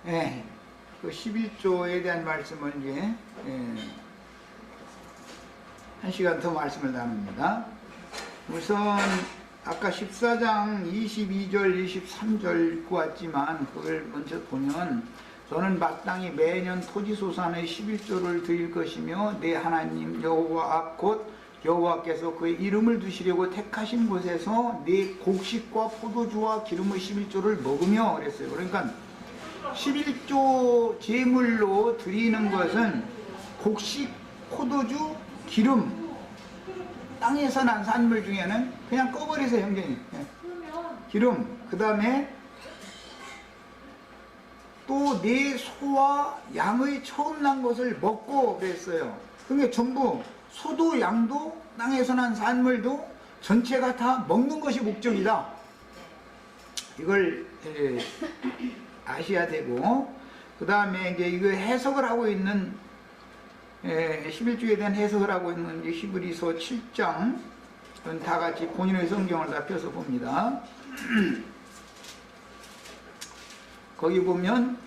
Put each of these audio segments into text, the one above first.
예, 그 11조에 대한 말씀을 이제 1시간 더 말씀을 나눕니다. 우선 아까 14장 22절 23절 읽고 왔지만 그걸 먼저 보면 저는 마땅히 매년 토지소산의 11조를 드릴 것이며 내 하나님 여호와 앞 곧 여호와께서 그의 이름을 두시려고 택하신 곳에서 내 곡식과 포도주와 기름의 11조를 먹으며 그랬어요. 그러니까 11조 제물로 드리는 것은 곡식, 포도주, 기름, 땅에서 난 산물 중에는 그냥 꺼버리세요, 형제님. 기름, 그 다음에 또 내 소와 양의 처음 난 것을 먹고 그랬어요. 그게 전부 소도 양도 땅에서 난 산물도 전체가 다 먹는 것이 목적이다. 이걸 아셔야 되고, 그 다음에 이제 이거 해석을 하고 있는 11조에 대한 해석을 하고 있는 히브리서 7장 다 같이 본인의 성경을 다 펴서 봅니다. 거기 보면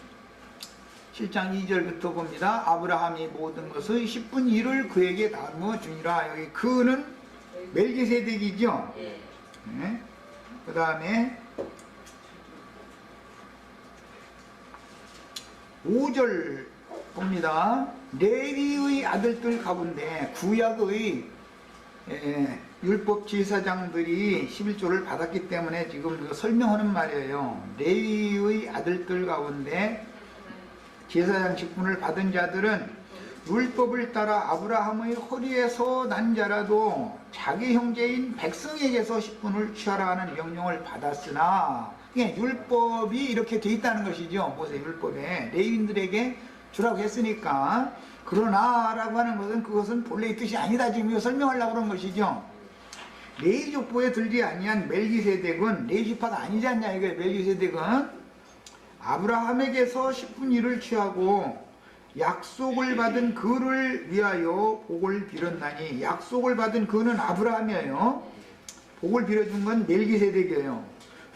7장 2절부터 봅니다. 아브라함이 모든 것의 10분의 1을 그에게 나누어 주니라. 여기 그는 멜기세덱이죠. 네. 그 다음에 5절 봅니다. 레위의 아들들 가운데 구약의 율법 제사장들이 11조를 받았기 때문에 지금 설명하는 말이에요. 레위의 아들들 가운데 제사장 직분을 받은 자들은 율법을 따라 아브라함의 허리에서 난 자라도 자기 형제인 백성에게서 10분을 취하라 하는 명령을 받았으나, 율법이 이렇게 돼 있다는 것이죠. 모세 율법에 레위인들에게 주라고 했으니까. 그러나 라고 하는 것은 그것은 본래의 뜻이 아니다. 지금 이거 설명하려고 그런 것이죠. 레위 족보에 들지 아니한 멜기세덱은 레위 지파가 아니지 않냐 이거예요. 멜기세덱은 아브라함에게서 10분의 1을 취하고 약속을 받은 그를 위하여 복을 빌었나니, 약속을 받은 그는 아브라함이에요. 복을 빌어준 건 멜기세덱이에요.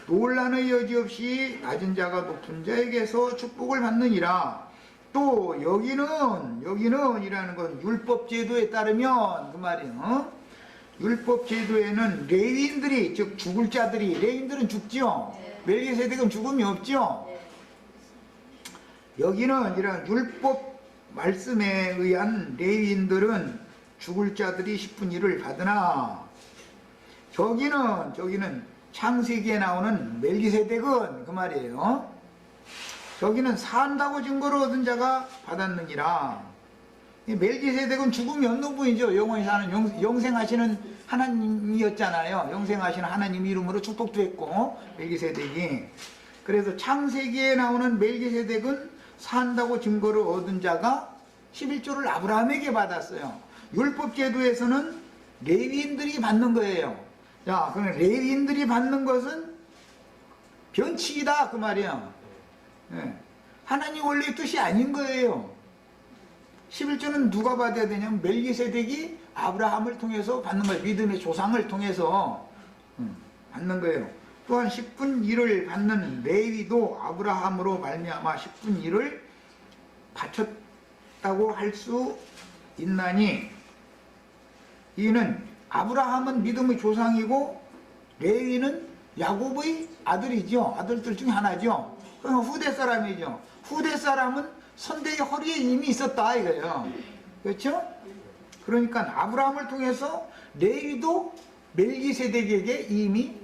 논란의 여지 없이 낮은 자가 높은 자에게서 축복을 받느니라. 또 여기는 이라는 건 율법 제도에 따르면 그 말이에요. 율법 제도에는 레위인들이, 즉 죽을 자들이, 레위인들은 죽죠. 멜기세덱은 죽음이 없죠. 여기는 이런 율법 말씀에 의한 레위인들은 죽을 자들이 10분의 1을 받으나, 저기는 창세기에 나오는 멜기세덱은 그 말이에요. 저기는 산다고 증거를 얻은 자가 받았느니라. 멜기세덱은 죽음이 없는 분이죠. 영원히 사는 영생하시는 하나님이었잖아요. 영생하시는 하나님 이름으로 축복도 했고, 멜기세덱이. 그래서 창세기에 나오는 멜기세덱은 산다고 증거를 얻은 자가 11조를 아브라함에게 받았어요. 율법 제도에서는 레위인들이 받는 거예요. 자, 그러면 레위인들이 받는 것은 변칙이다 그 말이에요. 하나님 원래의 뜻이 아닌 거예요. 11조는 누가 받아야 되냐면 멜기세덱이 아브라함을 통해서 받는 거예요. 믿음의 조상을 통해서 받는 거예요. 또한 10분의 1을 받는 레위도 아브라함으로 말미암아 10분의 1을 바쳤다고 할 수 있나니, 이는 아브라함은 믿음의 조상이고 레위는 야곱의 아들이죠. 아들들 중에 하나죠. 그럼 후대 사람이죠. 후대 사람은 선대의 허리에 이미 있었다 이거예요. 그렇죠? 그러니까 아브라함을 통해서 레위도 멜기세덱에게 이미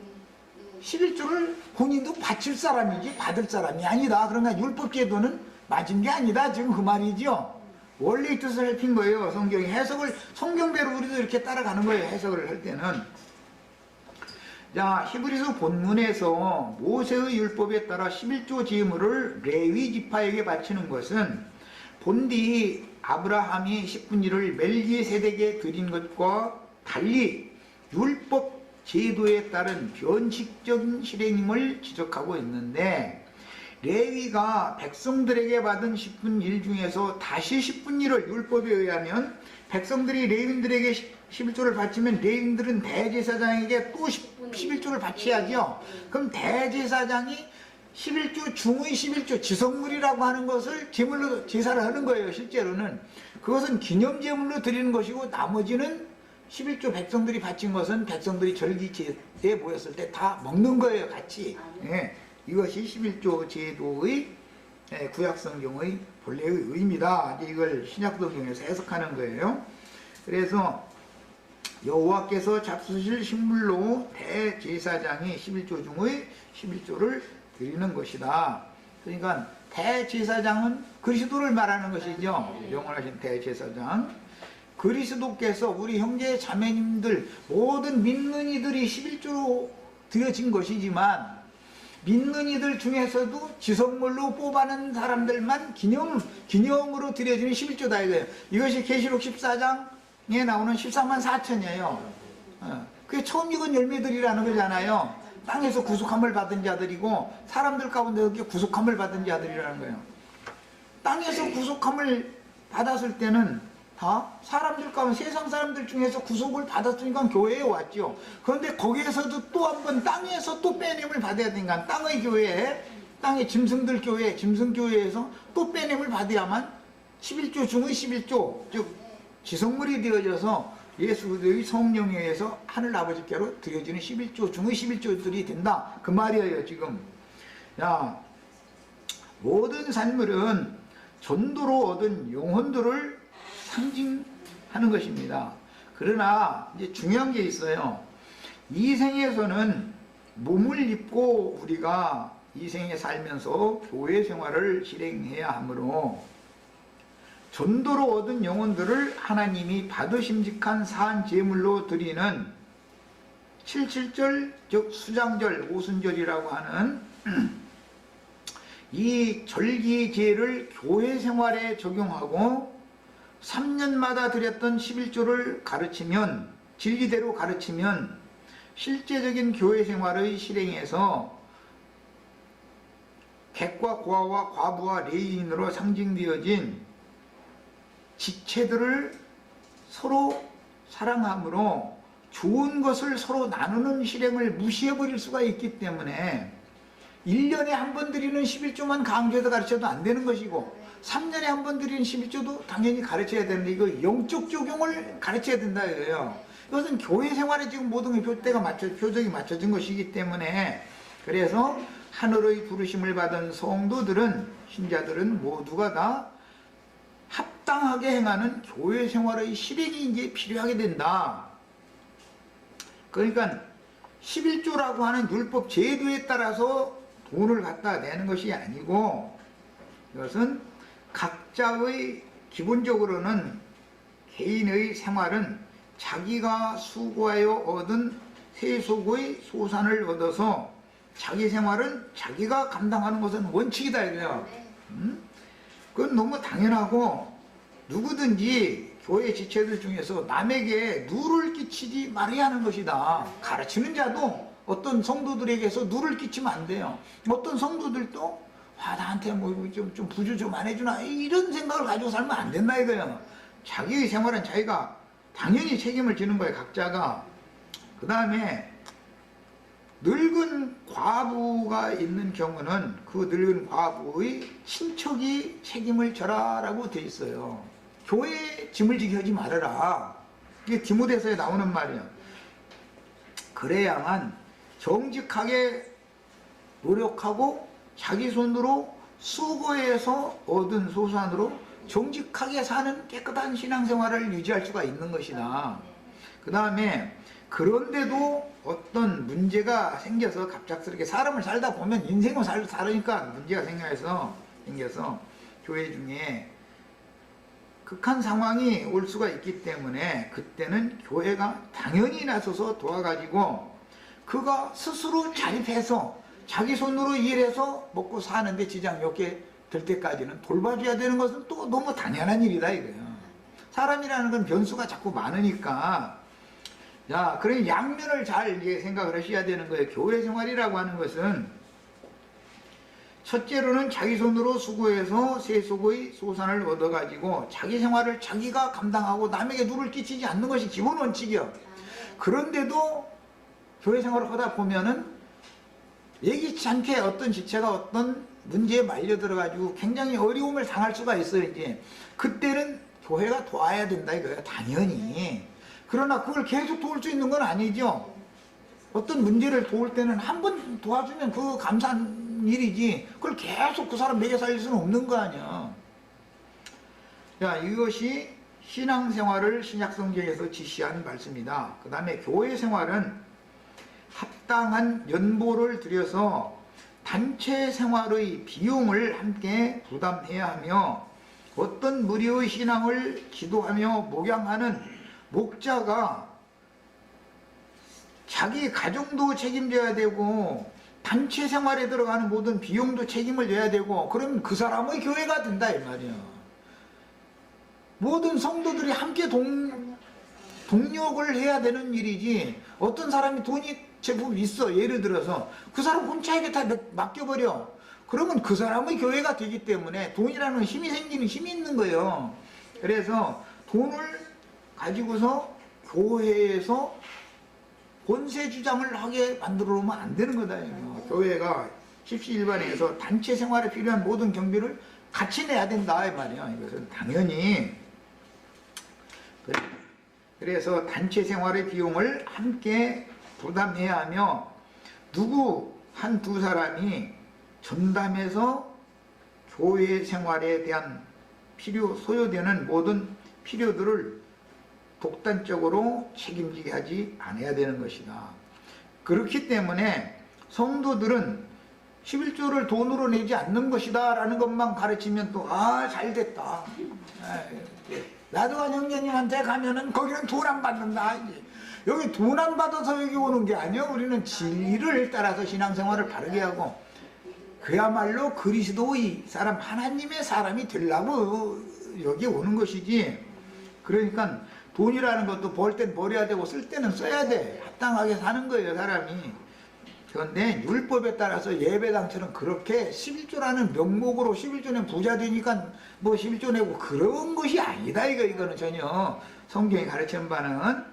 11조를 본인도 바칠 사람이지 받을 사람이 아니다. 그러니까 율법 제도는 맞은 게 아니다. 지금 그 말이죠. 원래의 뜻을 살핀 거예요. 성경이 해석을 성경대로 우리도 이렇게 따라가는 거예요. 해석을 할 때는. 자, 히브리서 본문에서 모세의 율법에 따라 11조 제물을 레위 지파에게 바치는 것은 본디 아브라함이 10분의 1을 멜기세덱에 드린 것과 달리 율법 제도에 따른 변칙적인 실행임을 지적하고 있는데, 레위가 백성들에게 받은 10분의 1 중에서 다시 10분의 1을 율법에 의하면 백성들이 레위인들에게 11조를 바치면 레위인들은 대제사장에게 또 11조를 바쳐야죠. 그럼 대제사장이 11조 중의 11조 지성물이라고 하는 것을 제물로 제사를 하는 거예요. 실제로는 그것은 기념제물로 드리는 것이고, 나머지는 11조 백성들이 바친 것은 백성들이 절기제에 모였을 때 다 먹는 거예요, 같이. 예, 이것이 11조 제도의 구약성경의 본래의 의미다. 이걸 신약성경에서 해석하는 거예요. 그래서 여호와께서 잡수실 식물로 대제사장이 11조 중의 11조를 드리는 것이다. 그러니까 대제사장은 그리스도를 말하는 것이죠. 영원하신 대제사장. 그리스도께서 우리 형제 자매님들 모든 믿는 이들이 11조로 드려진 것이지만, 믿는 이들 중에서도 지성물로 뽑아낸 사람들만 기념으로 드려지는 11조다 이거예요. 이것이 계시록 14장에 나오는 14만 4천이에요. 그게 처음 익은 열매들이라는 거잖아요. 땅에서 구속함을 받은 자들이고 사람들 가운데 그렇게 구속함을 받은 자들이라는 거예요. 땅에서 구속함을 받았을 때는 다 사람들 가운데, 세상 사람들 중에서 구속을 받았으니까 교회에 왔죠. 그런데 거기에서도 또 한 번 땅에서 또 빼냄을 받아야 되니까 땅의 교회, 땅의 짐승들 교회, 짐승교회에서 또 빼냄을 받아야만 11조 중의 11조, 즉 지성물이 되어져서 예수의 성령에 의해서 하늘 아버지께로 드려지는 11조 중의 11조들이 된다, 그 말이에요. 지금 야, 모든 산물은 전도로 얻은 영혼들을 상징하는 것입니다. 그러나 이제 중요한 게 있어요. 이 생에서는 몸을 입고 우리가 이 생에 살면서 교회 생활을 실행해야 하므로 전도로 얻은 영혼들을 하나님이 받으심직한 사한 제물로 드리는 77절, 즉 수장절, 오순절이라고 하는 이 절기제를 교회 생활에 적용하고 3년마다 드렸던 11조를 가르치면, 진리대로 가르치면 실제적인 교회 생활의 실행에서 객과 고아와 과부와 레위인으로 상징되어진 지체들을 서로 사랑함으로 좋은 것을 서로 나누는 실행을 무시해버릴 수가 있기 때문에 1년에 한 번 드리는 11조만 강조해서 가르쳐도 안 되는 것이고, 3년에 한 번 드리는 11조도 당연히 가르쳐야 되는데, 이거 영적 적용을 가르쳐야 된다 이거예요. 이것은 교회 생활에 지금 모든 표적이 맞춰진 것이기 때문에, 그래서 하늘의 부르심을 받은 성도들은, 신자들은 모두가 다 합당하게 행하는 교회 생활의 실행이 이제 필요하게 된다. 그러니까 11조라고 하는 율법 제도에 따라서 돈을 갖다 내는 것이 아니고, 이것은 각자의 기본적으로는 개인의 생활은 자기가 수고하여 얻은 세속의 소산을 얻어서 자기 생활은 자기가 감당하는 것은 원칙이다 이거예요. 그건 너무 당연하고, 누구든지 교회 지체들 중에서 남에게 누를 끼치지 말아야 하는 것이다. 가르치는 자도 어떤 성도들에게서 누를 끼치면 안 돼요. 어떤 성도들도 나한테 좀 부주 좀 안 해주나, 이런 생각을 가지고 살면 안 된다 이거예요. 자기의 생활은 자기가 당연히 책임을 지는 거예요, 각자가. 그 다음에 늙은 과부가 있는 경우는 그 늙은 과부의 친척이 책임을 져라라고 돼 있어요. 교회에 짐을 지게 하지 말아라. 이게 디모데서에 나오는 말이에요. 그래야만 정직하게 노력하고 자기 손으로 수고해서 얻은 소산으로 정직하게 사는 깨끗한 신앙생활을 유지할 수가 있는 것이다. 그 다음에 그런데도 어떤 문제가 생겨서 갑작스럽게, 사람을 살다 보면 인생을 살으니까 문제가 생겨서 교회 중에 극한 상황이 올 수가 있기 때문에, 그때는 교회가 당연히 나서서 도와가지고 그가 스스로 자립해서 자기 손으로 일해서 먹고 사는데 지장이 없게 될 때까지는 돌봐줘야 되는 것은 또 너무 당연한 일이다 이거예요. 사람이라는 건 변수가 자꾸 많으니까, 자, 그런 양면을 잘 생각을 하셔야 되는 거예요. 교회 생활이라고 하는 것은 첫째로는 자기 손으로 수고해서 세속의 소산을 얻어가지고 자기 생활을 자기가 감당하고 남에게 누를 끼치지 않는 것이 기본 원칙이요. 그런데도 교회 생활을 하다 보면은 예기치 않게 어떤 지체가 어떤 문제에 말려 들어가지고 굉장히 어려움을 당할 수가 있어요. 이제 그때는 교회가 도와야 된다 이거예요. 당연히. 그러나 그걸 계속 도울 수 있는 건 아니죠. 어떤 문제를 도울 때는 한 번 도와주면 그 감사한 일이지, 그걸 계속 그 사람 먹여 살릴 수는 없는 거 아니야. 자, 이것이 신앙생활을 신약성경에서 지시한 말씀이다. 그 다음에 교회생활은 합당한 연보를 들여서 단체 생활의 비용을 함께 부담해야 하며, 어떤 무리의 신앙을 지도하며 목양하는 목자가 자기 가정도 책임져야 되고 단체 생활에 들어가는 모든 비용도 책임을 져야 되고, 그러면 그 사람의 교회가 된다 이 말이야. 모든 성도들이 함께 동력을 해야 되는 일이지, 어떤 사람이 돈이 제품 있어, 예를 들어서 그 사람 혼자에게 다 맡겨버려, 그러면 그 사람의 교회가 되기 때문에 돈이라는 힘이 생기는 힘이 있는 거예요. 그래서 돈을 가지고서 교회에서 권세 주장을 하게 만들어 놓으면 안 되는 거다. 교회가 십시일반에서 단체 생활에 필요한 모든 경비를 같이 내야 된다 이 말이야. 이것은 당연히. 그래서 단체 생활의 비용을 함께 부담해야 하며, 누구 한두 사람이 전담해서 교회 생활에 대한 소요되는 모든 필요들을 독단적으로 책임지게 하지 않아야 되는 것이다. 그렇기 때문에 성도들은 11조를 돈으로 내지 않는 것이다 라는 것만 가르치면 또 잘됐다, 나도 한 형제님한테 가면은 거기는 돈 안 받는다, 여기 돈 안 받아서 여기 오는 게 아니야. 우리는 진리를 따라서 신앙생활을 바르게 하고 그야말로 그리스도의 사람, 하나님의 사람이 되려고 여기 오는 것이지. 그러니까 돈이라는 것도 벌 땐 벌어야 되고 쓸 때는 써야 돼. 합당하게 사는 거예요, 사람이. 그런데 율법에 따라서 예배당처럼 그렇게 11조라는 명목으로 11조는 부자 되니까 뭐 11조 내고 그런 것이 아니다. 이거는 전혀 성경이 가르치는 바는,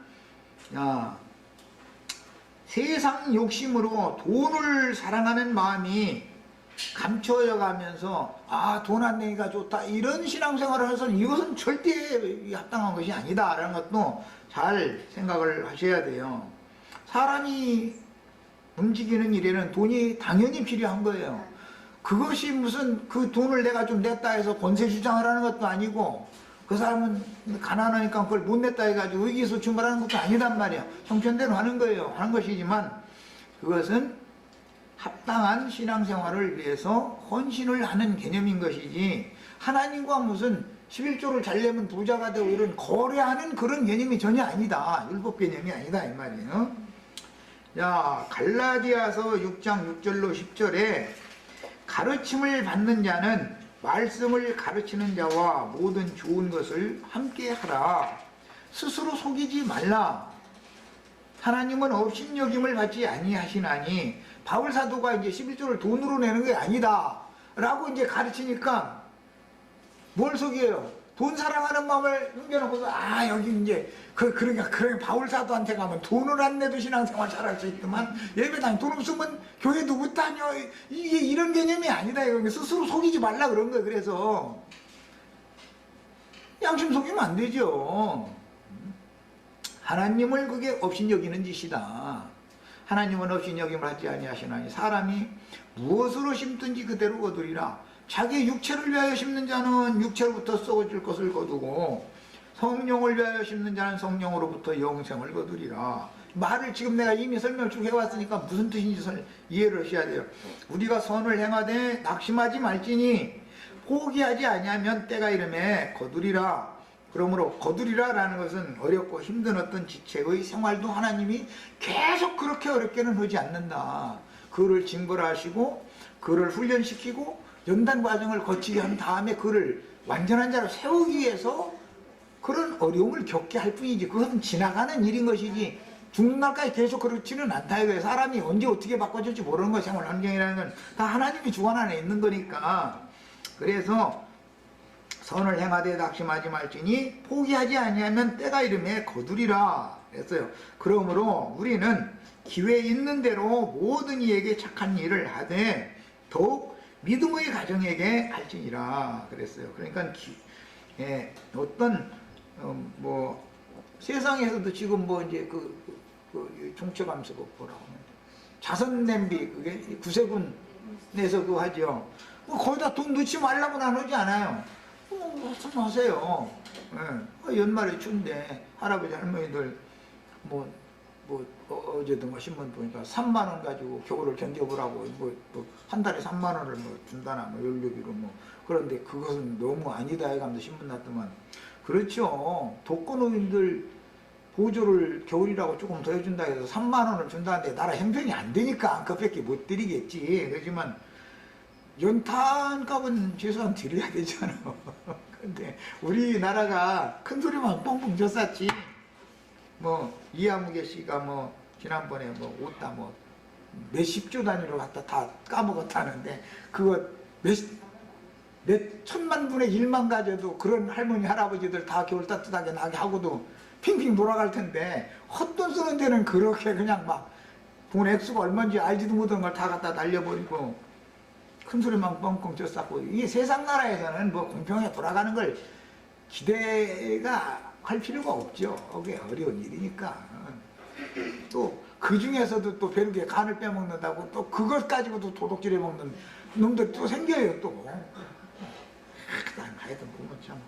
세상 욕심으로 돈을 사랑하는 마음이 감춰져 가면서 돈 안 내기가 좋다 이런 신앙생활을 해서는 이것은 절대 합당한 것이 아니다 라는 것도 잘 생각을 하셔야 돼요. 사람이 움직이는 일에는 돈이 당연히 필요한 거예요. 그것이 무슨 그 돈을 내가 좀 냈다 해서 권세 주장을 하는 것도 아니고, 그 사람은 가난하니까 그걸 못 냈다 해가지고 의기소침을 것도 아니단 말이야. 형편대로 하는 거예요. 하는 것이지만 그것은 합당한 신앙생활을 위해서 헌신을 하는 개념인 것이지, 하나님과 무슨 11조를 잘 내면 부자가 되고 이런 거래하는 그런 개념이 전혀 아니다. 율법 개념이 아니다 이 말이에요. 자, 갈라디아서 6장 6절로 10절에 가르침을 받는 자는 말씀을 가르치는 자와 모든 좋은 것을 함께 하라. 스스로 속이지 말라. 하나님은 업신여김을 받지 아니하시나니. 바울 사도가 이제 11조를 돈으로 내는 게 아니다 라고 이제 가르치니까 뭘 속여요? 돈 사랑하는 마음을 숨겨놓고서 여기 이제 그러니까 바울 사도한테 가면 돈을 안 내도 신앙생활 잘할 수 있더만, 예배당 돈 없으면 교회 누구 다녀, 이게 이런 개념이 아니다. 이거 스스로 속이지 말라 그런 거예요. 그래서 양심 속이면 안 되죠. 하나님을 그게 업신여기는 짓이다. 하나님은 업신여김을 하지 아니하시나니 사람이 무엇으로 심든지 그대로 거두리라. 자기 육체를 위하여 심는 자는 육체로부터 썩어질 것을 거두고 성령을 위하여 심는 자는 성령으로부터 영생을 거두리라. 말을 지금 내가 이미 설명을 쭉 해왔으니까 무슨 뜻인지 이해를 하셔야 돼요. 우리가 선을 행하되 낙심하지 말지니 포기하지 아니하면 때가 이르매 거두리라. 그러므로 거두리라 라는 것은 어렵고 힘든 어떤 지체의 생활도 하나님이 계속 그렇게 어렵게는 하지 않는다. 그를 징벌하시고 그를 훈련시키고 연단 과정을 거치게 한 다음에 그를 완전한 자로 세우기 위해서 그런 어려움을 겪게 할 뿐이지, 그것은 지나가는 일인 것이지 죽는 날까지 계속 그렇지는 않다 이거예요. 사람이 언제 어떻게 바꿔줄지 모르는 거, 생활 환경이라는 건 다 하나님이 주관 안에 있는 거니까. 그래서 선을 행하되 낙심하지 말지니 포기하지 아니하면 때가 이르매 거두리라. 그랬어요. 그러므로 우리는 기회 있는 대로 모든 이에게 착한 일을 하되 더욱 믿음의 가정에게 할지니라 그랬어요. 그러니까 어떤 뭐 세상에서도 지금 뭐 이제 그 종처감사법 보라고 자선 냄비 그게 구세군에서 그거 하죠. 거기다 돈 넣지 말라고 나누지 않아요. 말씀하세요. 연말에 추운데 할아버지 할머니들 어제도 뭐 신문 보니까 3만 원 가지고 겨울을 견뎌보라고 한 달에 3만 원을 뭐 준다나 뭐 연료비로 뭐 그런데 그것은 너무 아니다 해가면서 신문 났더만 그렇죠. 독거노인들 보조를 겨울이라고 조금 더 해준다 해서 3만 원을 준다는데 나라 형편이 안 되니까 그밖에 못 드리겠지. 그렇지만 연탄값은 최소한 드려야 되잖아. 근데 우리나라가 큰 소리만 뻥뻥 졌었지. 뭐 이하무개 씨가 뭐 지난번에 뭐 옷다 뭐 몇십조 단위로 갖다 다 까먹었다는데 그거 몇 천만 분의 1만 가져도 그런 할머니 할아버지들 다 겨울 따뜻하게 나게 하고도 핑핑 돌아갈 텐데 헛돈 쓰는 데는 그렇게 그냥 막 돈 액수가 얼마인지 알지도 못한 걸 다 갖다 날려버리고 큰 소리만 뻥뻥 쳤었고 이게 세상 나라에서는 뭐 공평하게 돌아가는 걸 기대가 할 필요가 없죠. 그게 어려운 일이니까. 또 그 중에서도 또 벼룩에 간을 빼먹는다고 또 그것 가지고도 도둑질해 먹는 놈들 또 생겨요 또. 하여튼 보면 참.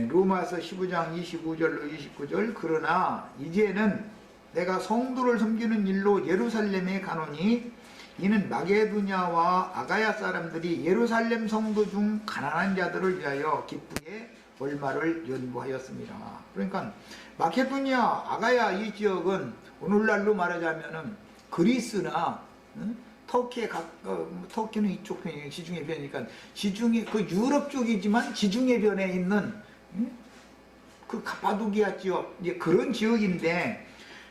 로마서 15장 25절로 29절 그러나 이제는 내가 성도를 섬기는 일로 예루살렘에 가노니 이는 마게도냐와 아가야 사람들이 예루살렘 성도 중 가난한 자들을 위하여 기쁘게 얼마를 연구하였습니다. 그러니까 마게도냐, 아가야 이 지역은 오늘날로 말하자면은 그리스나 터키는 이쪽 편이 지중해 편이니까 지중해 그 유럽 쪽이지만 지중해 편에 있는 그 카파도기아 지역 이제 그런 지역인데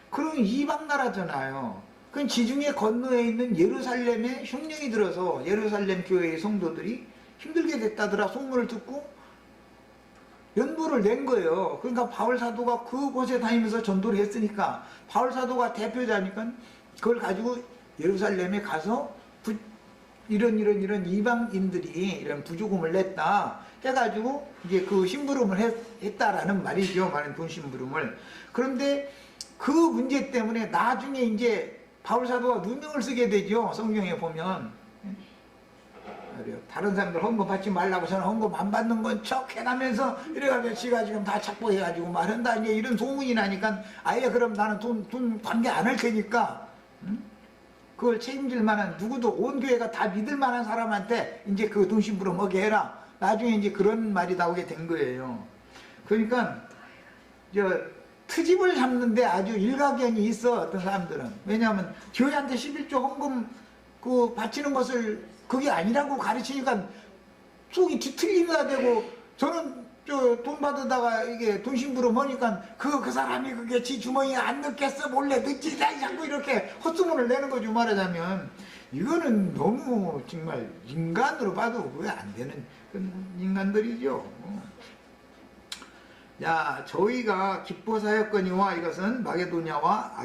그럼 이방 나라잖아요. 그 지중해 건너에 있는 예루살렘에 흉령이 들어서 예루살렘 교회의 성도들이 힘들게 됐다더라 소문을 듣고 연부를 낸 거예요. 그러니까 바울 사도가 그곳에 다니면서 전도를 했으니까 바울 사도가 대표자니까 그걸 가지고 예루살렘에 가서 이런 이방인들이 이런 부조금을 냈다 해가지고 이제 그 심부름을 했다라는 말이죠. 말은 돈 심부름을. 그런데 그 문제 때문에 나중에 이제 바울 사도가 누명을 쓰게 되죠. 성경에 보면. 다른 사람들 헌금 받지 말라고 저는 헌금 안 받는 건 척 해나면서 이래가지고 지가 지금 다 착보해가지고 말한다. 이제 이런 소문이 나니까 아예 그럼 나는 돈 관계 안 할 테니까. 그걸 책임질 만한 누구도 온 교회가 다 믿을 만한 사람한테 이제 그 돈 심부름 하게 해라. 나중에 이제 그런 말이 나오게 된 거예요. 그러니까 트집을 잡는데 아주 일가견이 있어 어떤 사람들은. 왜냐하면 교회한테 11조 헌금 바치는 것을 그게 아니라고 가르치니까 속이 뒤틀리다 되고 저는 돈 받으다가 이게 돈 심부름 하니까 그 사람이 그게 지 주머니에 안 넣겠어 몰래 넣지 자꾸 이렇게 헛소문을 내는 거죠. 말하자면 이거는 너무 정말 인간으로 봐도 그게 안 되는 인간들이죠. 자, 저희가 기뻐사였거니와 이것은 마게도냐와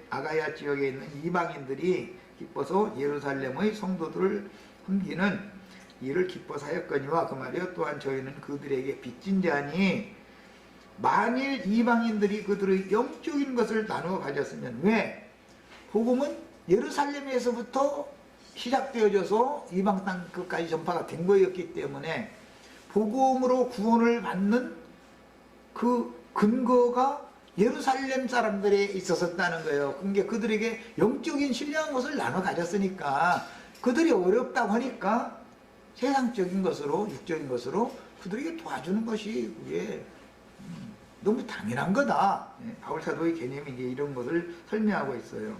아가야 지역에 있는 이방인들이 기뻐서 예루살렘의 성도들을 섬기는 이를 기뻐사였거니와 그 말이요. 또한 저희는 그들에게 빚진 자니 만일 이방인들이 그들의 영적인 것을 나누어 가졌으면 왜? 복음은 예루살렘에서부터 시작되어져서 이방 땅 끝까지 전파가 된 거였기 때문에 복음으로 구원을 받는 그 근거가 예루살렘 사람들에 있었다는 거예요. 그게 그들에게 영적인 신령한 것을 나눠 가졌으니까 그들이 어렵다고 하니까 세상적인 것으로 육적인 것으로 그들에게 도와주는 것이 그게 너무 당연한 거다. 바울 사도의 개념이 이제 이런 것을 설명하고 있어요.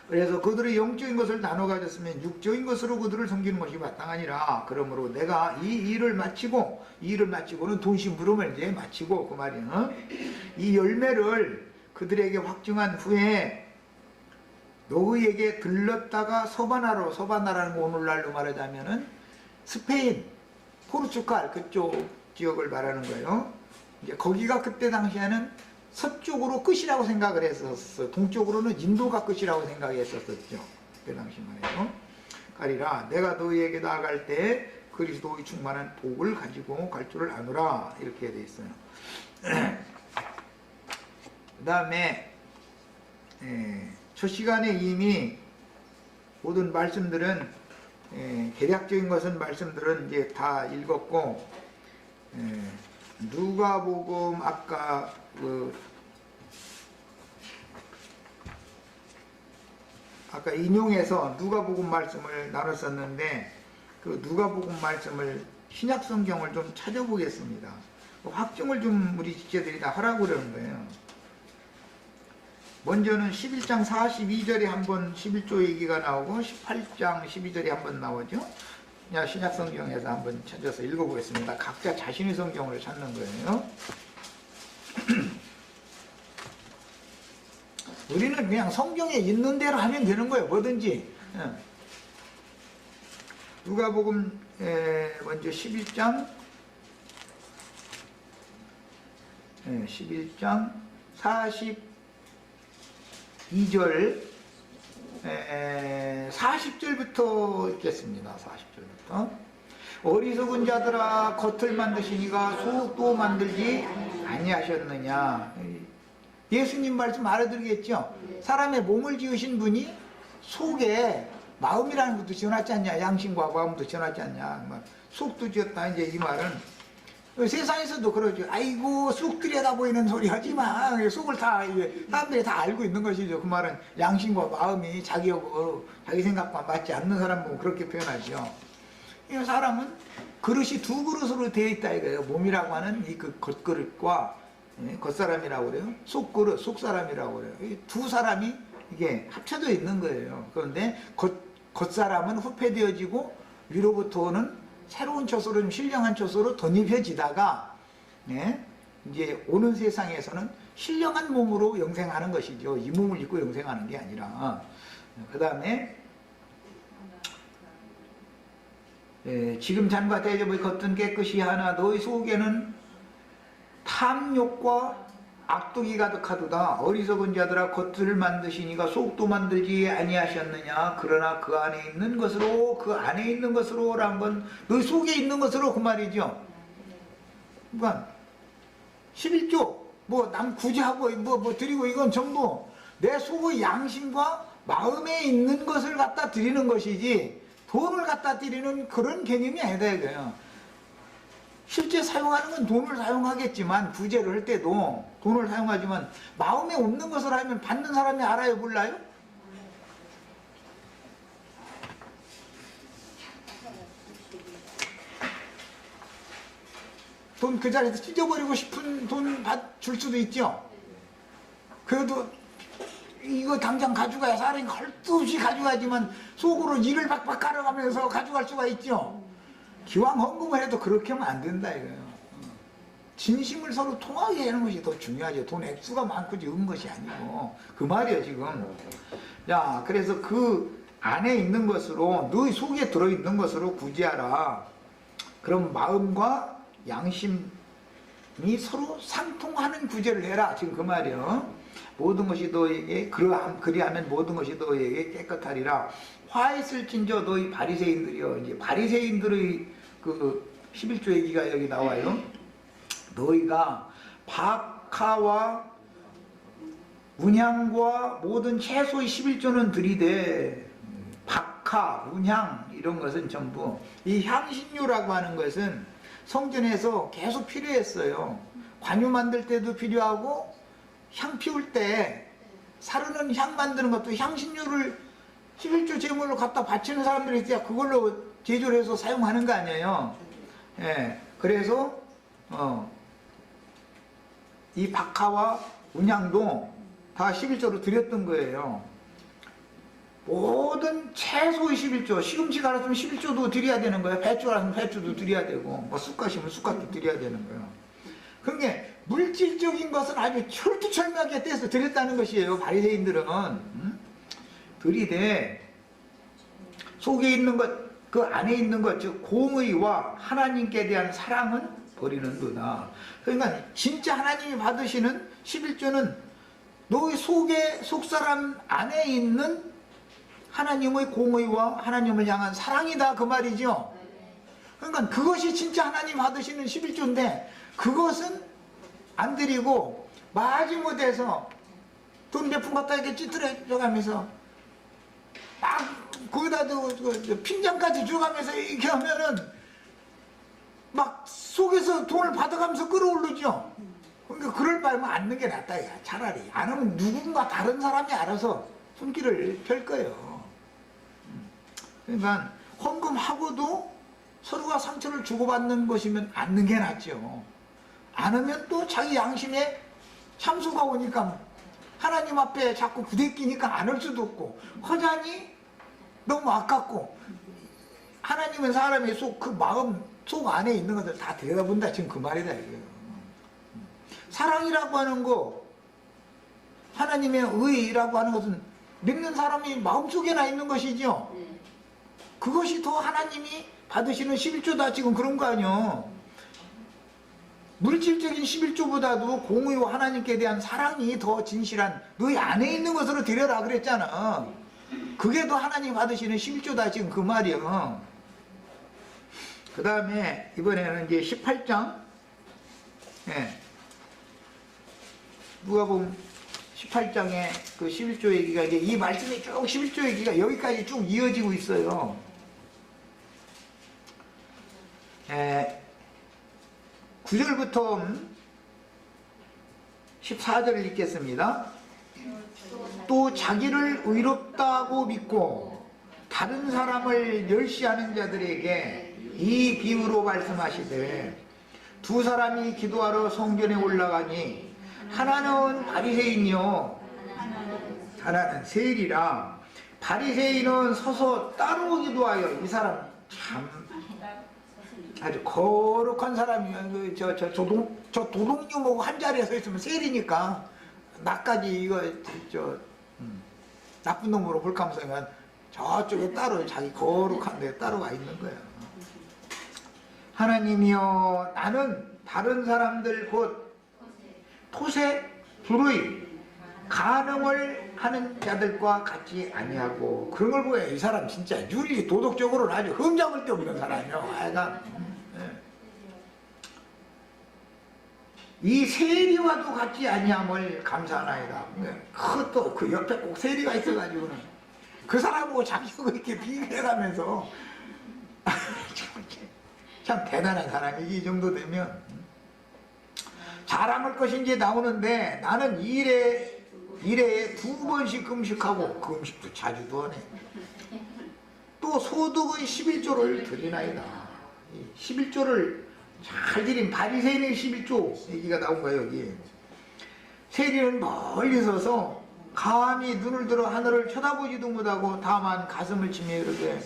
그래서 그들의 영적인 것을 나눠 가졌으면 육적인 것으로 그들을 섬기는 것이 마땅하니라. 그러므로 내가 이 일을 마치고는 돈 심부름을 이제 마치고 그 말이야. 이 열매를 그들에게 확증한 후에 너희에게 들렀다가 서바나라는 거 오늘날로 말하자면은 스페인, 포르투갈 그쪽 지역을 말하는 거예요. 이제 거기가 그때 당시에는 서쪽으로 끝이라고 생각을 했었어. 동쪽으로는 인도가 끝이라고 생각했었죠. 그때 당시 말이에요. 가리라 내가 너희에게 나아갈 때 그리스도의 충만한 복을 가지고 갈 줄을 아노라 이렇게 돼 있어요. 그 다음에 첫 시간에 이미 모든 말씀들은 개략적인 것은 말씀들은 이제 다 읽었고 누가복음 아까 아까 인용해서 누가복음 말씀을 나눴었는데 그 누가복음 말씀을 신약 성경을 좀 찾아보겠습니다. 확증을 좀 우리 지체들이 다 하라고 그러는 거예요. 먼저는 11장 42절에 한번 11조 얘기가 나오고 18장 12절에 한번 나오죠. 신약 성경에서 한번 찾아서 읽어보겠습니다. 각자 자신의 성경을 찾는 거예요. 우리는 그냥 성경에 있는 대로 하면 되는 거예요. 뭐든지. 누가복음 먼저 11장 42절 40절부터 읽겠습니다. 40절부터 어리석은 자들아 겉을 만드시니가 속도 만들지 아니하셨느냐. 예수님 말씀 알아들겠죠? 사람의 몸을 지으신 분이 속에 마음이라는 것도 지어놨지 않냐. 양심과 마음도 지어놨지 않냐. 속도 지었다. 이제 이 말은 세상에서도 그러죠. 아이고 쑥 들여다 보이는 소리 하지마. 속을 다 사람들이 다 알고 있는 것이죠. 그 말은 양심과 마음이 자기하고 자기 생각과 맞지 않는 사람 보면 그렇게 표현하죠. 이 사람은 그릇이 두 그릇으로 되어 있다 이거예요. 몸이라고 하는 이 그 겉그릇과 겉사람이라고 그래요. 속그릇, 속사람이라고 그래요. 이 두 사람이 이게 합쳐져 있는 거예요. 그런데 겉사람은 후패되어지고 위로부터는 새로운 처소로 신령한 처소로 덧입혀지다가 이제 오는 세상에서는 신령한 몸으로 영생하는 것이죠. 이 몸을 입고 영생하는 게 아니라. 그 다음에 지금 잔과 대접의 겉은 깨끗이 하나 너희 속에는 탐욕과 악독이 가득하도다. 어리석은 자들아 겉을 만드시니가 속도 만들지 아니하셨느냐. 그러나 그 안에 있는 것으로 라는 건 너희 속에 있는 것으로 그 말이죠. 그러니까 11조 뭐 남 구제하고 뭐 드리고 이건 전부 내 속의 양심과 마음에 있는 것을 갖다 드리는 것이지 돈을 갖다 드리는 그런 개념이 아니다 이거예요. 실제 사용하는 건 돈을 사용하겠지만 구제를 할 때도 돈을 사용하지만 마음에 없는 것을 하면 받는 사람이 알아요 몰라요? 돈 그 자리에서 찢어버리고 싶은 돈 줄 수도 있죠. 그래도 이거 당장 가져가야 사람이 할 수 없이 가져가지만 속으로 이를 박박 깔아가면서 가져갈 수가 있죠. 기왕 헌금을 해도 그렇게 하면 안 된다 이거예요. 진심을 서로 통하게 하는 것이 더 중요하죠. 돈 액수가 많고 적은 것이 아니고 그 말이에요 지금. 자, 그래서 그 안에 있는 것으로 너희 속에 들어있는 것으로 구제하라. 그럼 마음과 양심이 서로 상통하는 구제를 해라. 지금 그 말이에요. 모든 것이 너에게 그리하면 모든 것이 너에게 깨끗하리라. 화했을진저 너희 바리새인들이여. 이제 바리새인들의 그 11조 얘기가 여기 나와요. 너희가 박하와 운향과 모든 채소의 11조는 드리되 박하, 운향 이런 것은 전부 이 향신료라고 하는 것은 성전에서 계속 필요했어요. 관유 만들 때도 필요하고 향 피울 때 사르는 향 만드는 것도 향신료를 11조 제물로 갖다 바치는 사람들이 있어야 그걸로 제조를 해서 사용하는 거 아니에요. 그래서 이 박하와 운향도 다 11조로 드렸던 거예요. 모든 채소의 11조, 시금치 갈았으면 11조도 드려야 되는 거예요. 배추 갈았으면 배추도 드려야 되고, 뭐 쑥갓이면 쑥갓도 드려야 되는 거예요. 그게 물질적인 것은 아주 철두철미하게 떼서 드렸다는 것이에요. 바리새인들은. 드리되 속에 있는 것, 그 안에 있는 것, 즉 공의와 하나님께 대한 사랑은 버리는도다. 그러니까 진짜 하나님이 받으시는 11조는 너의 속사람 안에 있는 하나님의 공의와 하나님을 향한 사랑이다 그 말이죠. 그러니까 그것이 진짜 하나님 받으시는 11조인데 그것은 안 드리고 마지못해서 돈 몇 푼 갖다 이렇게 찌들어 가면서 막 거기다도 핀잔까지 줘가면서 이렇게 하면은 막 속에서 돈을 받아가면서 끌어오르죠. 그러니까 그럴 바에는 앉는 게 낫다. 야. 차라리 안 하면 누군가 다른 사람이 알아서 손길을 펼 거예요. 그러니까 헌금하고도 서로가 상처를 주고받는 것이면 앉는 게 낫죠. 안 하면 또 자기 양심에 참소가 오니까 하나님 앞에 자꾸 부대끼니까 안 할 수도 없고 허자니 너무 아깝고 하나님은 사람의 그 마음 속 안에 있는 것을 다 들여다본다 지금 그 말이다 이거예요. 사랑이라고 하는 거 하나님의 의라고 하는 것은 믿는 사람이 마음속에나 있는 것이죠. 그것이 더 하나님이 받으시는 11조다 지금 그런 거 아니요. 물질적인 11조보다도 공의와 하나님께 대한 사랑이 더 진실한 너희 안에 있는 것으로 드려라 그랬잖아. 그게 더 하나님 받으시는 11조다 지금 그 말이요. 그 다음에 이번에는 이제 18장 누가복음 18장에 그 11조 얘기가 이제 이 말씀이 쭉 11조 얘기가 여기까지 쭉 이어지고 있어요. 9절부터 14절을 읽겠습니다. 또 자기를 의롭다고 믿고 다른 사람을 멸시하는 자들에게 이 비유로 말씀하시되 두 사람이 기도하러 성전에 올라가니 하나는 바리새인이요 하나는 세리라. 바리새인은 서서 따로 기도하여 이 사람 참 아주 거룩한 사람이에요. 저 도둑놈하고 한 자리에 서 있으면 세리니까 나까지 이거 나쁜 놈으로 볼 가능성이 저쪽에 따로 자기 거룩한 데 따로 와 있는 거예요. 하나님이여 나는 다른 사람들 곧 토세 불의 간음을 하는 자들과 같이 아니하고 그런 걸 보여. 이 사람 진짜 윤리 도덕적으로는 아주 흠잡을 데 없는 사람이요. 하여간 이 세리와도 같이 아니함을 감사하나이다. 그것도 그 옆에 꼭 세리가 있어가지고는 그 사람하고 자기하고 이렇게 비교해가면서 참 대단한 사람이지. 이 정도 되면 자랑할 것인지 나오는데 나는 일에 2번씩 금식하고 그 음식도 자주도 하네. 또 소득의 11조를 드리나이다. 11조를 잘 드린 바리새인의 11조 얘기가 나온 거예요. 여기 세리는 멀리 서서 감히 눈을 들어 하늘을 쳐다보지도 못하고 다만 가슴을 치며 이르되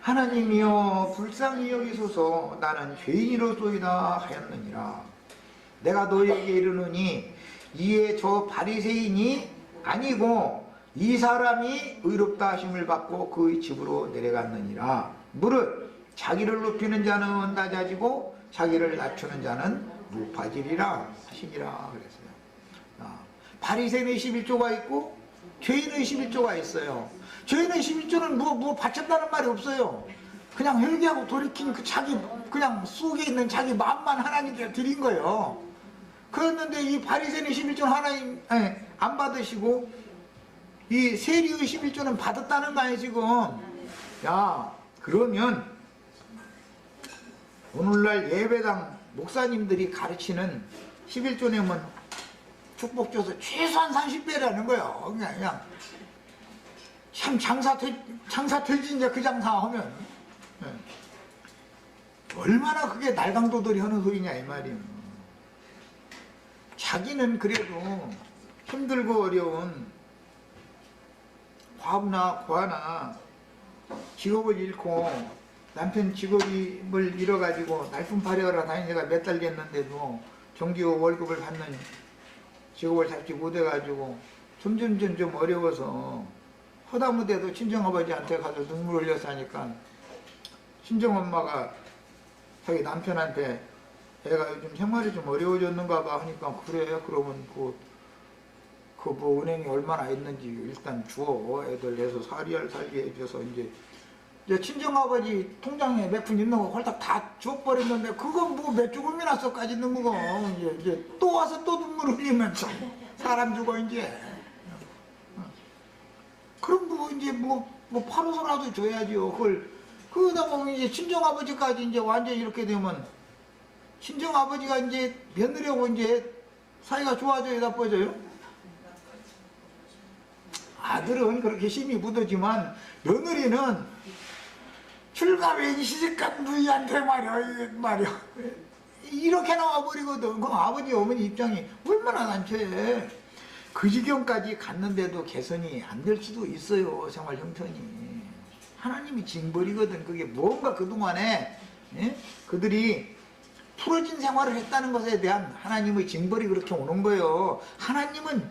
하나님이여 불쌍히 여기소서 나는 죄인이로소이다 하였느니라. 내가 너희에게 이르노니 이에 저 바리새인이 아니고 이 사람이 의롭다 하심을 받고 그의 집으로 내려갔느니라. 무릇 자기를 높이는 자는 낮아지고 자기를 낮추는 자는 높아지리라 하시니라 그랬어요. 바리새인의 11조가 있고 죄인의 11조가 있어요. 죄인의 11조는 뭐 바쳤다는 말이 없어요. 그냥 회개하고 돌이킨 그 자기 그냥 속에 있는 자기 마음만 하나님께 드린 거예요. 그랬는데 이 바리새인의 11조는 하나님 안 받으시고 이 세리의 11조는 받았다는 거예요 지금. 야 그러면 오늘날 예배당 목사님들이 가르치는 11조 내면 축복 줘서 최소한 30배라는 거예요. 그냥 참 장사 되지 이제 그 장사하면 얼마나 그게 날강도들이 하는 소리냐 이 말이에요. 자기는 그래도 힘들고 어려운 과부나 고아나 직업을 잃고 남편 직업을 잃어가지고 날품팔이하러 다니다가 몇 달 됐는데도 정기호 월급을 받는 직업을 잡지 못해가지고 점점 좀 어려워서 허다무대도 친정아버지한테 가서 눈물 흘려서 하니까 친정엄마가 자기 남편한테 애가 요즘 생활이 좀 어려워졌는가 봐 하니까 그래 그러면 뭐 은행에 얼마나 있는지 일단 줘. 애들 내서 살게 해줘서 이제 친정아버지 통장에 몇 푼 있는 거 홀딱 다 줘버렸는데 그건 뭐 몇 조금이나 써까지 있는 거고 이제 또 와서 또 눈물 흘리면 참 사람 죽어 이제. 그럼 뭐 이제 뭐 팔아서라도 줘야지요. 그러다 보면 이제 친정아버지까지 이제 완전 이렇게 되면 친정아버지가 이제 며느리하고 이제 사이가 좋아져야 나빠져요? 아들은 그렇게 힘이 묻었지만 며느리는 출가외인 시집간 누이한테 말이야 이렇게 나와버리거든. 그럼 아버지 어머니 입장이 얼마나 난처해. 그 지경까지 갔는데도 개선이 안 될 수도 있어요. 생활 형편이. 하나님이 징벌이거든. 그게 뭔가 그동안에 그들이 풀어진 생활을 했다는 것에 대한 하나님의 징벌이 그렇게 오는 거예요. 하나님은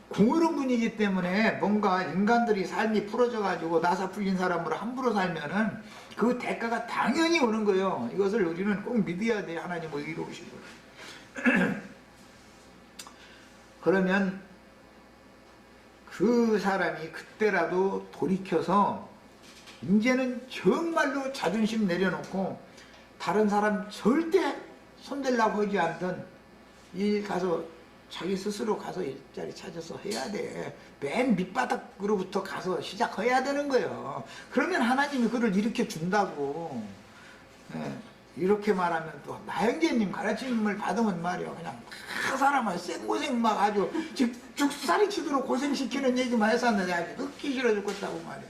공의로운 분이기 때문에 뭔가 인간들이 삶이 풀어져 가지고 나사 풀린 사람으로 함부로 살면은 그 대가가 당연히 오는 거예요. 이것을 우리는 꼭 믿어야 돼. 하나님의 의로우신 걸. 그러면 그 사람이 그때라도 돌이켜서 이제는 정말로 자존심 내려놓고 다른 사람 절대 손대려고 하지 않던 일 가서 자기 스스로 가서 일자리 찾아서 해야 돼. 맨 밑바닥으로부터 가서 시작해야 되는 거예요. 그러면 하나님이 그를 일으켜 준다고. 이렇게 말하면 또 나영재님 가르침을 받으면 말이야 그냥 그 사람을 생고생 막 아주 죽살이 치도록 고생시키는 얘기만 했었는데 아주 듣기 싫어 죽겠다고 말이야.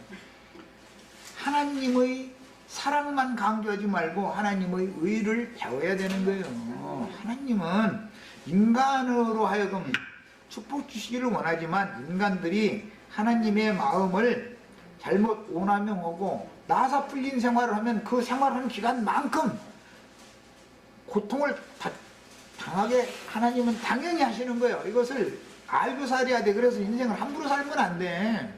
하나님의 사랑만 강조하지 말고 하나님의 의를 배워야 되는 거예요. 하나님은 인간으로 하여금 축복 주시기를 원하지만 인간들이 하나님의 마음을 잘못 오남용하고 나사 풀린 생활을 하면 그 생활하는 기간만큼 고통을 당하게 하나님은 당연히 하시는 거예요. 이것을 알고 살아야 돼. 그래서 인생을 함부로 살면 안 돼.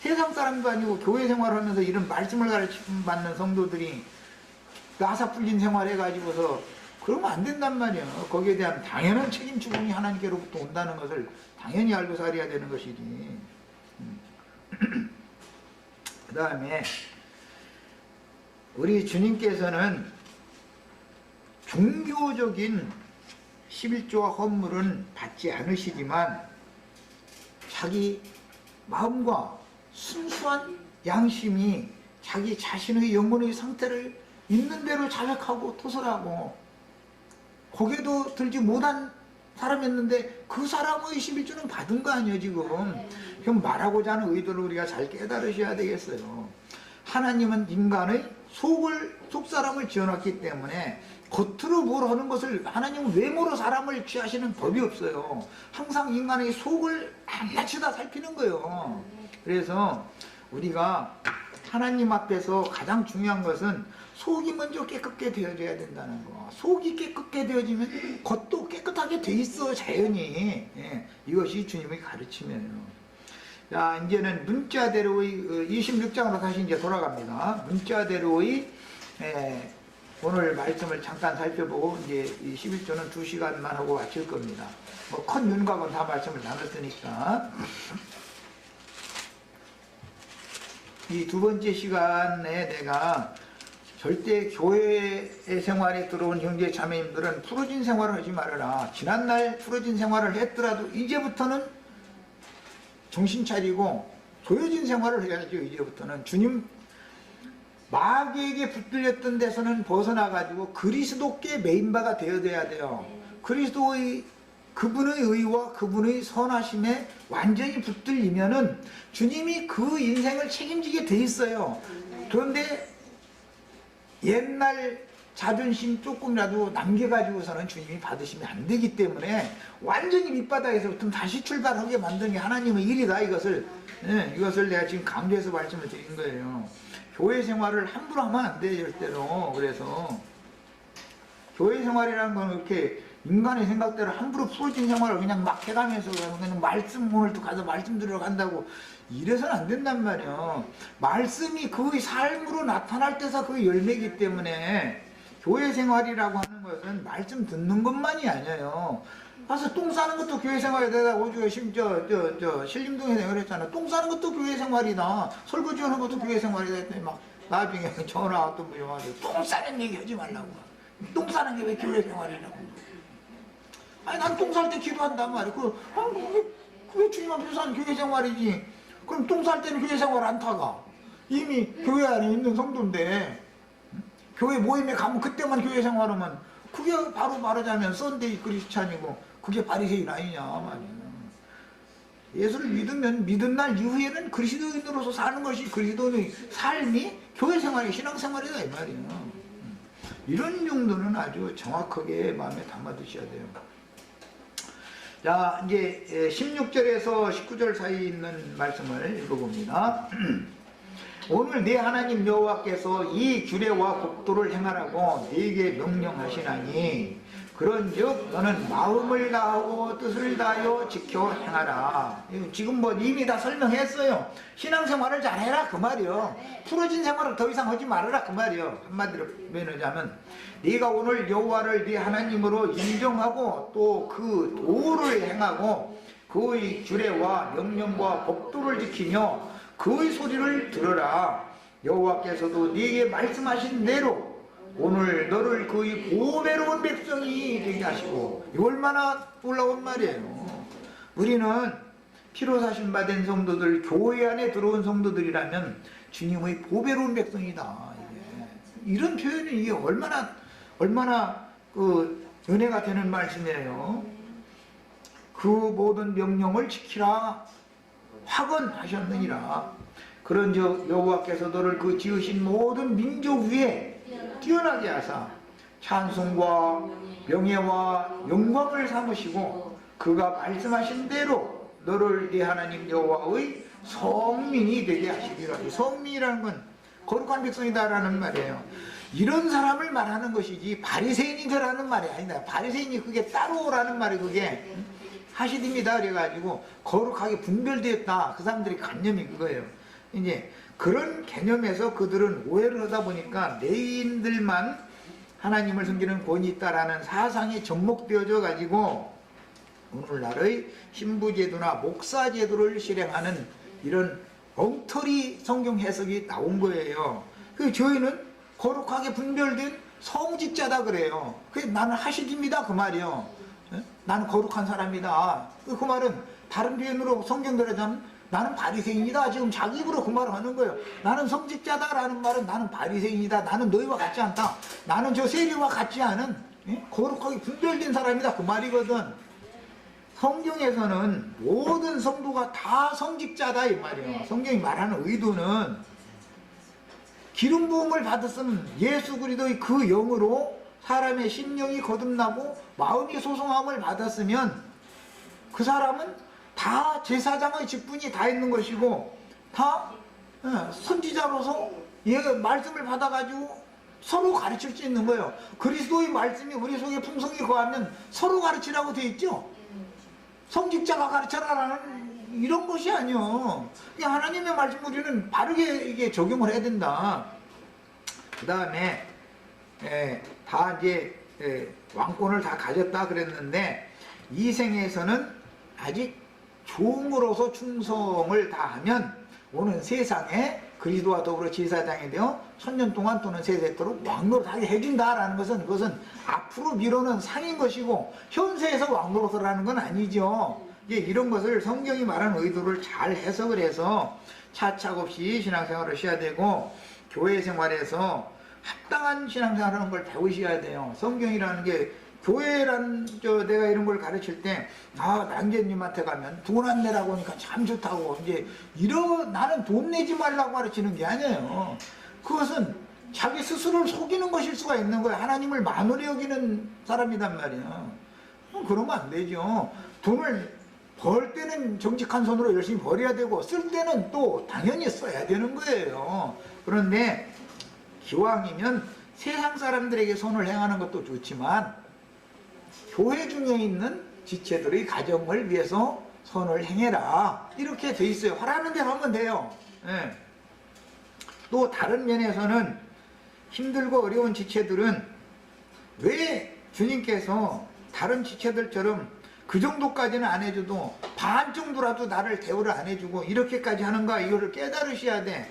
세상 사람도 아니고 교회 생활을 하면서 이런 말씀을 가르침 받는 성도들이 나사 풀린 생활 해가지고서 그러면 안 된단 말이야. 거기에 대한 당연한 책임 추궁이 하나님께로부터 온다는 것을 당연히 알고 살아야 되는 것이지. 그 다음에 우리 주님께서는 종교적인 11조와 헌물은 받지 않으시지만 자기 마음과 순수한 양심이 자기 자신의 영혼의 상태를 있는 대로 자백하고 토설하고 고개도 들지 못한 사람이었는데 그 사람의 11조는 받은 거 아니에요 지금. 그럼 말하고자 하는 의도를 우리가 잘 깨달으셔야 되겠어요. 하나님은 인간의 속사람을 지어놨기 때문에 겉으로 뭘 하는 것을 하나님은 외모로 사람을 취하시는 법이 없어요. 항상 인간의 속을 낱낱이 다 살피는 거예요. 그래서 우리가 하나님 앞에서 가장 중요한 것은 속이 먼저 깨끗게 되어져야 된다는 거. 속이 깨끗게 되어지면 겉도 깨끗하게 돼 있어 자연히. 이것이 주님의 가르침이에요. 자, 이제는 문자대로의 26장으로 다시 이제 돌아갑니다. 문자대로의 오늘 말씀을 잠깐 살펴보고 이제 이 11조는 2시간만 하고 마칠 겁니다. 뭐 큰 윤곽은 다 말씀을 나눴으니까. 이 두 번째 시간에 내가 절대 교회 생활에 들어온 형제 자매님들은 풀어진 생활을 하지 말아라. 지난날 풀어진 생활을 했더라도 이제부터는 정신 차리고 조여진 생활을 해야죠. 이제부터는 주님 마귀에게 붙들렸던 데서는 벗어나가지고 그리스도께 메인바가 되어야 돼요. 그리스도의 그분의 의와 그분의 선하심에 완전히 붙들리면은 주님이 그 인생을 책임지게 돼 있어요. 그런데 옛날 자존심 조금이라도 남겨가지고서는 주님이 받으시면 안 되기 때문에 완전히 밑바닥에서부터 다시 출발하게 만드는 게 하나님의 일이다. 이것을 내가 지금 강조해서 말씀을 드린 거예요. 교회 생활을 함부로 하면 안 돼요, 절대로. 그래서 교회 생활이라는 건 그렇게 인간의 생각대로 함부로 풀어진 생활을 그냥 막 해가면서 그냥 말씀 오늘도 가서 말씀 들으러 간다고 이래서는 안 된단 말이에요. 말씀이 그의 삶으로 나타날 때서 그 열매이기 때문에 교회 생활이라고 하는 것은 말씀 듣는 것만이 아니에요. 가서 똥 싸는 것도 교회 생활이다. 오죽에 신림동에 내가 그랬잖아. 똥 싸는 것도 교회 생활이다. 설거지 하는 것도 교회 생활이다 했더니 막 나중에 전화 왔던 분이 와서 똥 싸는 얘기 하지 말라고. 똥 싸는 게 왜 교회 생활이라고. 아니 난 똥 쌀 때 기도한단 말이야. 그게 주님 앞에서 하는 교회 생활이지. 그럼 똥 쌀 때는 교회 생활 안 타가. 이미 교회 안에 있는 성도인데 교회 모임에 가면 그때만 교회 생활하면 그게 바로 말하자면 썬데이 크리스찬이고 그게 바리새인 아니냐 말이야. 예수를 믿으면 믿은 날 이후에는 그리스도인으로서 사는 것이 그리스도인의 삶이 교회 생활이 신앙생활이다 이 말이야. 이런 정도는 아주 정확하게 마음에 담아 두셔야 돼요. 자, 이제 16절에서 19절 사이에 있는 말씀을 읽어봅니다. 오늘 네 하나님 여호와께서 이 규례와 법도를 행하라고 네게 명령하시나니 그런즉 너는 마음을 다하고 뜻을 다하여 지켜 행하라. 지금 뭐 이미 다 설명했어요. 신앙생활을 잘해라 그 말이요. 풀어진 생활을 더 이상 하지 말아라 그 말이요. 한마디로 표현하자면 네가 오늘 여호와를 네 하나님으로 인정하고 또 그 도를 행하고 그의 규례와 명령과 법도를 지키며 그의 소리를 들으라. 여호와께서도 네게 말씀하신 대로 오늘 너를 그의 보배로운 백성이 되게 하시고. 이거 얼마나 놀라운 말이에요. 우리는 피로 사신 바 된 성도들, 교회 안에 들어온 성도들이라면 주님의 보배로운 백성이다. 이런 표현이 이게 얼마나 그 은혜가 되는 말씀이에요. 그 모든 명령을 지키라 확언하셨느니라. 그런즉 여호와께서 너를 그 지으신 모든 민족 위에 뛰어나게 하사 찬송과 명예와 영광을 삼으시고 그가 말씀하신 대로 너를 네 하나님 여호와의 성민이 되게 하시리라. 성민이라는 건 거룩한 백성이다라는 말이에요. 이런 사람을 말하는 것이지 바리새인이라는 말이 아니다. 바리새인이 그게 따로라는 말이 그게 하시듭니다 그래가지고 거룩하게 분별되었다. 그 사람들이 관념이 그거예요. 이제 그런 개념에서 그들은 오해를 하다 보니까 레위인들만 하나님을 섬기는 권위 있다라는 사상이 접목되어져 가지고 오늘날의 신부제도나 목사제도를 실행하는 이런 엉터리 성경 해석이 나온 거예요. 그 저희는 거룩하게 분별된 성직자다 그래요. 그게 나는 하시듭니다 그 말이요. 나는 거룩한 사람이다. 그 말은 다른 표현으로 성경대로 하자면 나는 바리새인이다. 지금 자기 입으로 그 말을 하는 거예요. 나는 성직자다라는 말은 나는 바리새인이다. 나는 너희와 같지 않다. 나는 저 세리와 같지 않은 거룩하게 분별된 사람이다. 그 말이거든. 성경에서는 모든 성도가 다 성직자다 이 말이에요. 성경이 말하는 의도는 기름 부음을 받았으면 예수 그리스도의 그 영으로 사람의 심령이 거듭나고 마음이 소송함을 받았으면 그 사람은 다 제사장의 직분이 다 있는 것이고 다 선지자로서 말씀을 받아가지고 서로 가르칠 수 있는 거예요. 그리스도의 말씀이 우리 속에 풍성히 거하면 서로 가르치라고 되어 있죠. 성직자가 가르쳐라라는 이런 것이 아니요. 하나님의 말씀 우리는 바르게 이게 적용을 해야 된다. 그 다음에 다 이제 왕권을 다 가졌다 그랬는데 이 생에서는 아직 종으로서 충성을 다하면 오는 세상에 그리스도와 더불어 제사장이 되어 1000년 동안 또는 세세토록 왕노릇하게 해준다라는 것은 그것은 앞으로 미루는 상인 것이고 현세에서 왕노릇을 건 아니죠. 이제 이런 것을 성경이 말하는 의도를 잘 해석을 해서 차착없이 신앙생활을 하셔야 되고 교회 생활에서 합당한 신앙생활을 하는 걸 배우셔야 돼요. 성경이라는 게 교회라는 내가 이런 걸 가르칠 때 낭재님한테 가면 돈 안 내라고 하니까 참 좋다고 이제 나는 돈 내지 말라고 가르치는 게 아니에요. 그것은 자기 스스로를 속이는 것일 수가 있는 거예요. 하나님을 만원히 여기는 사람이란 말이야. 그러면 안 되죠. 돈을 벌 때는 정직한 손으로 열심히 벌어야 되고 쓸 때는 또 당연히 써야 되는 거예요. 그런데 기왕이면 세상 사람들에게 손을 행하는 것도 좋지만 교회 중에 있는 지체들의 가정을 위해서 선을 행해라 이렇게 돼 있어요. 하라는 대로 하면 돼요. 또 다른 면에서는 힘들고 어려운 지체들은 왜 주님께서 다른 지체들처럼 그 정도까지는 안 해줘도 반 정도라도 나를 대우를 안 해주고 이렇게까지 하는가, 이거를 깨달으셔야 돼.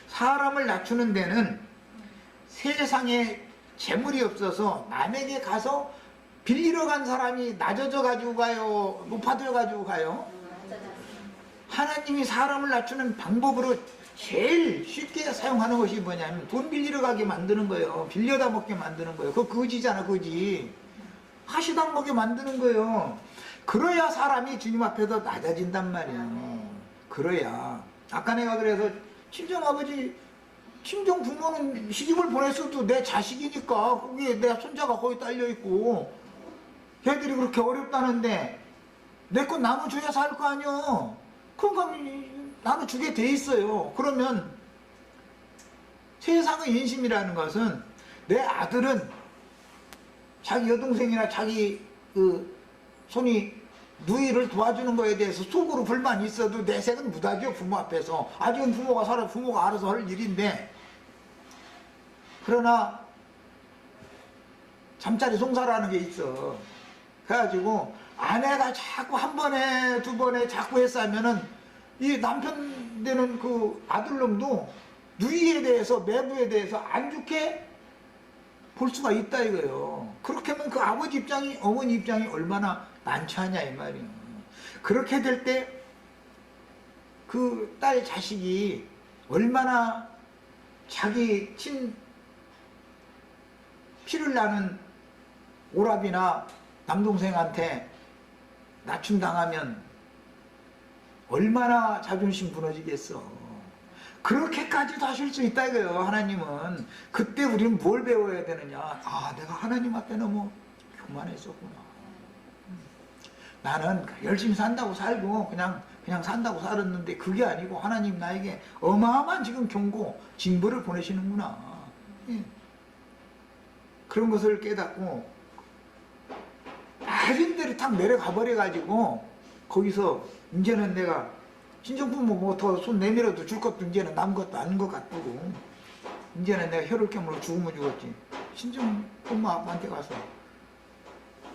사람을 낮추는 데는 세상에 재물이 없어서 남에게 가서 빌리러 간 사람이 낮아져 가지고 가요, 높아져 가지고 가요? 하나님이 사람을 낮추는 방법으로 제일 쉽게 사용하는 것이 뭐냐면 돈 빌리러 가게 만드는 거예요. 빌려다 먹게 만드는 거예요. 그거 거지잖아, 거지. 하시당 먹게 만드는 거예요. 그래야 사람이 주님 앞에서 낮아진단 말이야. 그래야. 아까 내가 그래서 친정아버지, 친정 부모는 시집을 보냈어도 내 자식이니까 거기에 내 손자가 거기 딸려있고 걔들이 그렇게 어렵다는데 내 건 나눠줘야 살 거 아니야. 그러니까 나눠주게 돼 있어요. 그러면 세상의 인심이라는 것은 내 아들은 자기 여동생이나 자기 손이 누이를 도와주는 거에 대해서 속으로 불만이 있어도 내색은 못하죠. 부모 앞에서. 아직은 부모가 살아, 부모가 알아서 할 일인데. 그러나 잠자리 송사라는 게 있어. 그래가지고 아내가 자꾸 한 번에 두 번에 자꾸 했으면은 이 남편 되는 그 아들놈도 누이에 대해서, 매부에 대해서 안 좋게 볼 수가 있다 이거예요. 그렇게 하면 그 아버지 입장이, 어머니 입장이 얼마나 난처하냐 이 말이에요. 그렇게 될 때 그 딸 자식이 얼마나 자기 피를 나는 오랍이나 남동생한테 낮춤당하면 얼마나 자존심 무너지겠어. 그렇게까지도 하실 수 있다 이거예요. 하나님은. 그때 우리는 뭘 배워야 되느냐. 아, 내가 하나님 앞에 너무 교만했었구나. 나는 열심히 산다고 살고 그냥 산다고 살았는데 그게 아니고 하나님 나에게 어마어마한 지금 경고, 징벌을 보내시는구나. 예. 그런 것을 깨닫고 낮은 데로 탁 내려가 버려가지고 거기서 이제는 내가 친정부모 뭐 더 손 내밀어도 줄 것도 이제는 남은 것도 아닌 것 같고 이제는 내가 혈을 깨물어 죽으면 죽었지. 친정부모한테 가서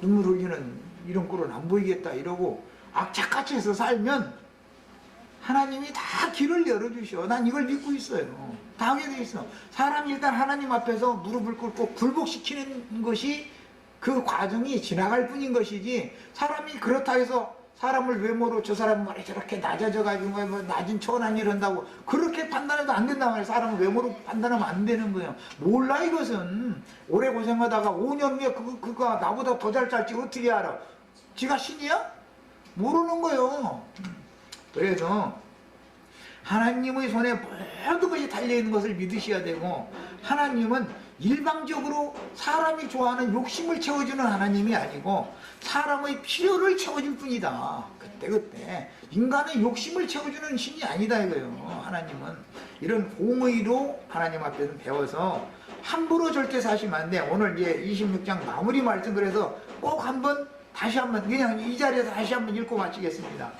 눈물 흘리는 이런 꼴은 안 보이겠다 이러고 악착같이 해서 살면 하나님이 다 길을 열어주셔. 난 이걸 믿고 있어요. 다 하게 돼 있어. 사람이 일단 하나님 앞에서 무릎을 꿇고 굴복시키는 것이 그 과정이 지나갈 뿐인 것이지, 사람이 그렇다 해서 사람을 외모로 저 사람은 말이 저렇게 낮아져가지고 뭐 낮은 천한 일 한다고 그렇게 판단해도 안 된단 말이에요. 사람을 외모로 판단하면 안 되는 거예요. 몰라 이것은. 오래 고생하다가 5년 후에 그가 나보다 더 잘 짤지 어떻게 알아? 지가 신이야? 모르는 거예요. 그래서 하나님의 손에 모든 것이 달려있는 것을 믿으셔야 되고, 하나님은 일방적으로 사람이 좋아하는 욕심을 채워주는 하나님이 아니고 사람의 필요를 채워줄 뿐이다. 그때 인간의 욕심을 채워주는 신이 아니다 이거예요. 하나님은 이런 공의로 하나님 앞에서 배워서 함부로 절대 사시면 안 돼. 오늘 이제 26장 마무리 말씀, 그래서 꼭 한번 다시 한번 그냥 이 자리에서 다시 한번 읽고 마치겠습니다.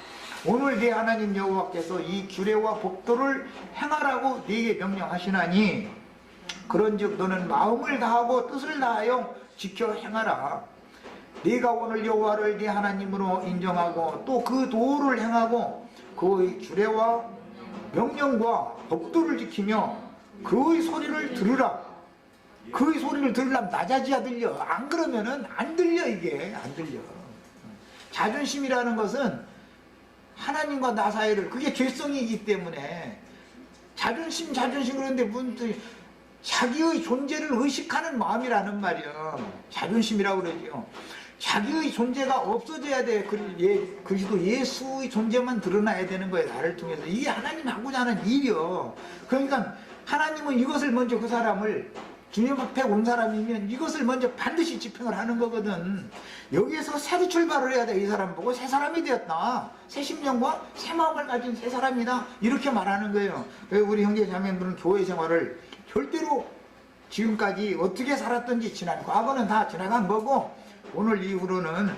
오늘 내 하나님 여호와께서 이 규례와 법도를 행하라고 네게 명령하시나니 그런즉 너는 마음을 다하고 뜻을 다하여 지켜 행하라. 네가 오늘 여호와를 네 하나님으로 인정하고 또 그 도를 행하고 그의 규례와 명령과 법도를 지키며 그의 소리를 들으라. 그의 소리를 들으려면 낮아져야 들려. 안 그러면은 안 들려. 이게 안 들려. 자존심이라는 것은 하나님과 나 사이를, 그게 죄성이기 때문에 자존심 그런데 문득 자기의 존재를 의식하는 마음이라는 말이야. 자존심이라고 그러죠. 자기의 존재가 없어져야 돼. 그리고 예수의 존재만 드러나야 되는 거예요. 나를 통해서. 이게 하나님이 하고자 하는 일이요. 그러니까 하나님은 이것을 먼저, 그 사람을, 주님 앞에 온 사람이면 이것을 먼저 반드시 집행을 하는 거거든. 여기에서 새로 출발을 해야 돼. 이 사람 보고 새 사람이 되었다. 새 심령과 새 마음을 가진 새 사람이다. 이렇게 말하는 거예요. 우리 형제 자매들은 교회 생활을 절대로 지금까지 어떻게 살았던지 지난 과거는 다 지나간 거고, 오늘 이후로는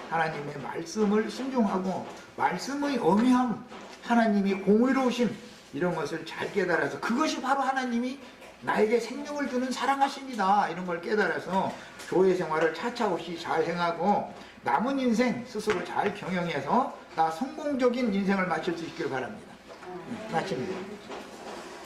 하나님의 말씀을 순종하고 말씀의 엄미함, 하나님이 공의로우심, 이런 것을 잘 깨달아서 그것이 바로 하나님이 나에게 생명을 주는 사랑하십니다. 이런 걸 깨달아서 교회 생활을 차차없이 잘 행하고 남은 인생 스스로 잘 경영해서 나 성공적인 인생을 마칠 수 있기를 바랍니다. 마칩니다.